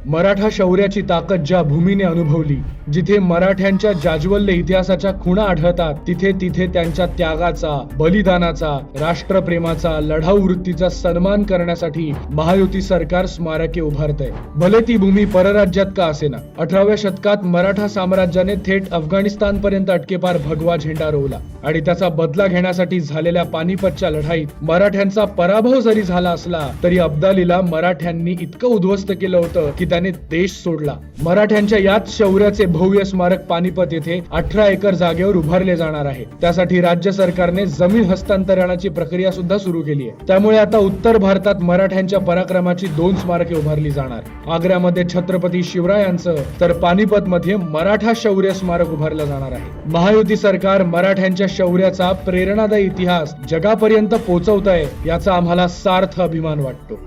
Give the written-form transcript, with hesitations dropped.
मराठा शौर्याची ताकद ज्या भूमीने अनुभवली, जिथे मराठ्यांच्या जाज्वल्य इतिहासाच्या खुणा आढळतात, तिथे तिथे त्यांच्या त्यागाचा, बलिदानाचा, राष्ट्रप्रेमाचा, लढाऊ वृत्तीचा सन्मान करण्यासाठी महायुती सरकार स्मारके उभारतंय. भले ती भूमी परराज्यात का असेना. 18व्या शतकात मराठा साम्राज्याने थेट अफगाणिस्तान पर्यंत अटकेपार भगवा झेंडा रोवला आणि त्याचा बदला घेण्यासाठी झालेल्या पानिपतच्या लढाईत मराठ्यांचा पराभव जरी झाला असला तरी अब्दालीला मराठ्यांनी इतकं उद्ध्वस्त केलं होतं की त्याने देश सोडला. मराठ्यांच्या याच शौर्याचे भव्य स्मारक पानिपत येथे 18 एकर जागेवर उभारले जाणार आहे. त्यासाठी राज्य सरकारने जमीन हस्तांतरणाची प्रक्रिया सुद्धा सुरू केली आहे. त्यामुळे आता उत्तर भारतात मराठ्यांच्या पराक्रमाची 2 स्मारके उभारली जाणार. आग्र्यामध्ये छत्रपती शिवरायांचं तर पानिपत मध्ये मराठा शौर्य स्मारक उभारलं जाणार आहे. महायुती सरकार मराठ्यांच्या शौर्याचा प्रेरणादायी इतिहास जगापर्यंत पोहोचवत आहे, याचा आम्हाला सार्थ अभिमान वाटतो.